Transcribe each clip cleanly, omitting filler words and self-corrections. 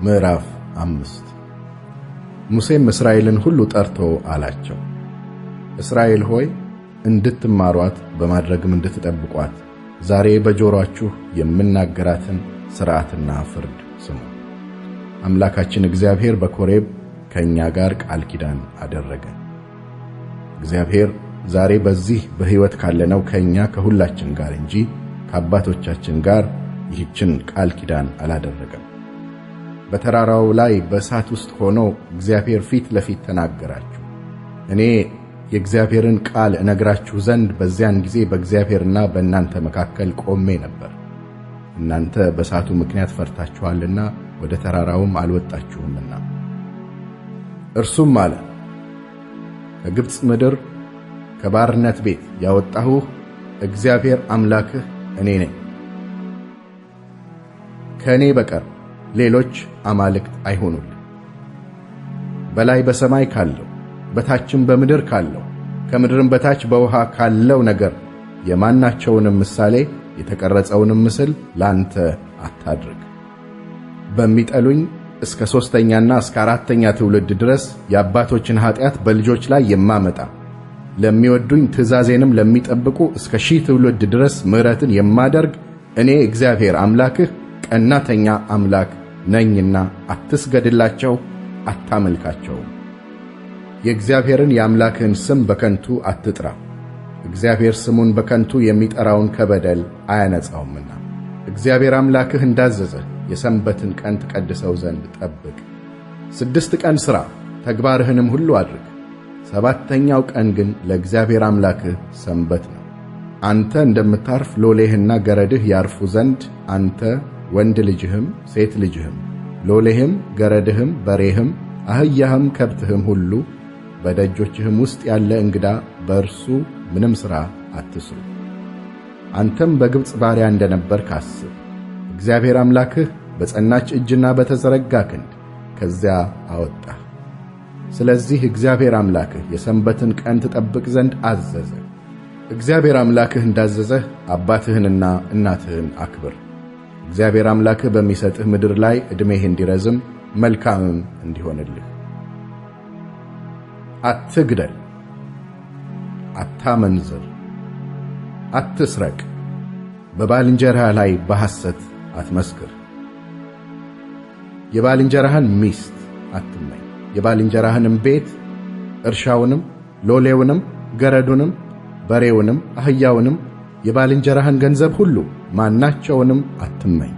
ምዕራፍ 5 ሙሴም እስራኤልን ሁሉ ጠርቶ አላቸው፣ እስራኤል ሆይ እንድትማሯት በማድረግም እንድትጠብቋት ዛሬ በጆሮአችሁ የምናገራትን ሥርዓትና ፍርድ ስሙ። አምላካችን እግዚአብሔር በኮሬብ ከእኛ ጋር ቃል ኪዳን አደረገ። እግዚአብሔር ዛሬ በዚህ በሕይወት ካለነው ከእኛ ከሁላችን ጋር እንጂ ከአባቶቻችን ጋር ይህችን ቃል ኪዳን አላደረገም። በተራራው ላይ በእሳት ውስጥ ሆኖ እግዚአብሔር ፊት ለፊት ተናገራችሁ። እኔ የእግዚአብሔርን ቃል እነግራችሁ ዘንድ በዚያን ጊዜ በእግዚአብሔርና በእናንተ መካከል ቆሜ ነበር። እናንተ በእሳቱ ምክንያት ፈርታችኋልና ወደ ተራራውም አልወጣችሁምና። እርሱም አለ፣ ከግብፅ ምድር ከባርነት ቤት ያወጣሁህ እግዚአብሔር አምላክህ እኔ ነኝ። ከእኔ በቀር ሌሎች አማልክት አይሆኑልህ። በላይ በሰማይ ካለው በታችም በምድር ካለው ከምድርም በታች በውሃ ካለው ነገር የማናቸውንም ምሳሌ የተቀረጸውንም ምስል ላንተ አታድርግ። በሚጠሉኝ እስከ 3ኛና እስከ 4ኛ ትውልድ ድረስ የአባቶችን ኃጢአት በልጆች ላይ የማመጣ ለሚወዱኝ ትእዛዜንም ለሚጠብቁ እስከ 1000 ትውልድ ድረስ ምሕረትን የማደርግ እኔ እግዚአብሔር አምላክህ ቀናተኛ አምላክ ነኝና አትስገድላቸው፣ አታመልካቸውም። የእግዚአብሔርን የአምላክህን ስም በከንቱ አትጥራ። እግዚአብሔር ስሙን በከንቱ የሚጠራውን ከበደል አያነጻውምና። እግዚአብሔር አምላክህ እንዳዘዘህ የሰንበትን ቀን ትቀድሰው ዘንድ ጠብቅ። 6 ቀን ሥራ፣ ተግባርህንም ሁሉ አድርግ። 7ኛው ቀን ግን ለእግዚአብሔር አምላክህ ሰንበት ነው። አንተ እንደምታርፍ ሎሌህና ገረድህ ያርፉ ዘንድ አንተ ወንድ ልጅህም ሴት ልጅህም ሎሌህም ገረድህም በሬህም አህያህም ከብትህም ሁሉ በደጆችህም ውስጥ ያለ እንግዳ በእርሱ ምንም ሥራ አትስሩ። አንተም በግብፅ ባሪያ እንደነበርክ አስብ። እግዚአብሔር አምላክህ በጸናች እጅና በተዘረጋ ክንድ ከዚያ አወጣህ። ስለዚህ እግዚአብሔር አምላክህ የሰንበትን ቀን ትጠብቅ ዘንድ አዘዘ። እግዚአብሔር አምላክህ እንዳዘዘህ አባትህንና እናትህን አክብር። እግዚአብሔር አምላክህ በሚሰጥህ ምድር ላይ ዕድሜህ እንዲረዝም መልካምም እንዲሆንልህ። አትግደል፣ አታመንዝር፣ አትስረቅ፣ በባልንጀራህ ላይ በሐሰት አትመስክር። የባልንጀራህን ሚስት አትመኝ። የባልንጀራህንም ቤት፣ እርሻውንም፣ ሎሌውንም፣ ገረዱንም፣ በሬውንም፣ አህያውንም፣ የባልንጀራህን ገንዘብ ሁሉ ማናቸውንም አትመኝ።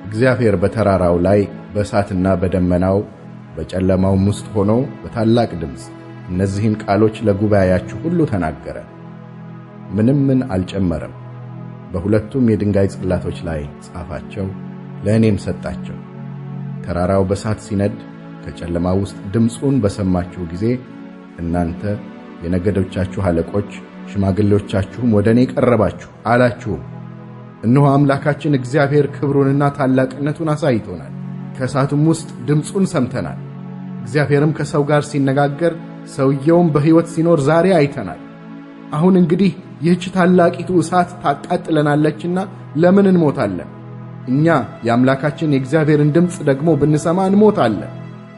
እግዚአብሔር በተራራው ላይ በእሳትና በደመናው በጨለማውም ውስጥ ሆኖ በታላቅ ድምፅ እነዚህን ቃሎች ለጉባኤያችሁ ሁሉ ተናገረ። ምንም አልጨመረም። በሁለቱም የድንጋይ ጽላቶች ላይ ጻፋቸው፣ ለእኔም ሰጣቸው። ተራራው በእሳት ሲነድ ከጨለማው ውስጥ ድምፁን በሰማችሁ ጊዜ እናንተ የነገዶቻችሁ አለቆች ሽማግሌዎቻችሁም ወደ እኔ ቀረባችሁ፣ አላችሁም፣ እነሆ አምላካችን እግዚአብሔር ክብሩንና ታላቅነቱን አሳይቶናል። ከእሳቱም ውስጥ ድምፁን ሰምተናል። እግዚአብሔርም ከሰው ጋር ሲነጋገር ሰውየውም በሕይወት ሲኖር ዛሬ አይተናል። አሁን እንግዲህ ይህች ታላቂቱ እሳት ታቃጥለናለችና ለምን እንሞታለን? እኛ የአምላካችን የእግዚአብሔርን ድምፅ ደግሞ ብንሰማ እንሞታለን።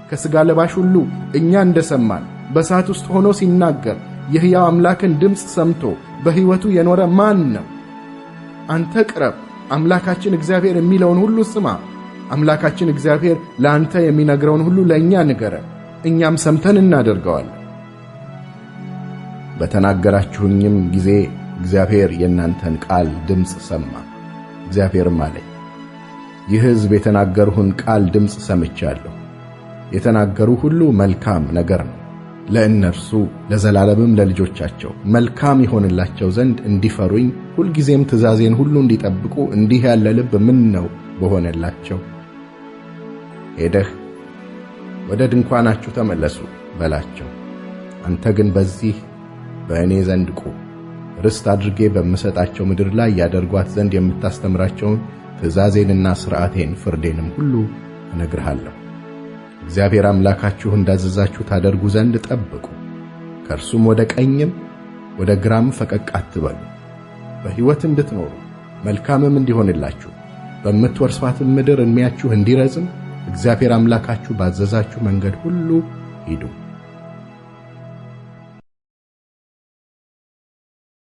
ከሥጋ ለባሽ ሁሉ እኛ እንደሰማን በእሳት ውስጥ ሆኖ ሲናገር የሕያው አምላክን ድምፅ ሰምቶ በሕይወቱ የኖረ ማን ነው? አንተ ቅረብ፣ አምላካችን እግዚአብሔር የሚለውን ሁሉ ስማ። አምላካችን እግዚአብሔር ለአንተ የሚነግረውን ሁሉ ለእኛ ንገረን፣ እኛም ሰምተን እናደርገዋለን። በተናገራችሁኝም ጊዜ እግዚአብሔር የእናንተን ቃል ድምፅ ሰማ። እግዚአብሔርም አለኝ፣ ይህ ሕዝብ የተናገርሁን ቃል ድምፅ ሰምቻለሁ። የተናገሩ ሁሉ መልካም ነገር ነው። ለእነርሱ ለዘላለምም ለልጆቻቸው መልካም ይሆንላቸው ዘንድ እንዲፈሩኝ ሁልጊዜም ትእዛዜን ሁሉ እንዲጠብቁ እንዲህ ያለ ልብ ምን ነው በሆነላቸው። ሄደህ ወደ ድንኳናችሁ ተመለሱ በላቸው። አንተ ግን በዚህ በእኔ ዘንድ ቁም። ርስት አድርጌ በምሰጣቸው ምድር ላይ ያደርጓት ዘንድ የምታስተምራቸውን ትእዛዜንና ሥርዓቴን ፍርዴንም ሁሉ እነግርሃለሁ። እግዚአብሔር አምላካችሁ እንዳዘዛችሁ ታደርጉ ዘንድ ጠብቁ። ከእርሱም ወደ ቀኝም ወደ ግራም ፈቀቅ አትበሉ፣ በሕይወት እንድትኖሩ መልካምም እንዲሆንላችሁ በምትወርሷትም ምድር ዕድሜያችሁ እንዲረዝም እግዚአብሔር አምላካችሁ ባዘዛችሁ መንገድ ሁሉ ሂዱ።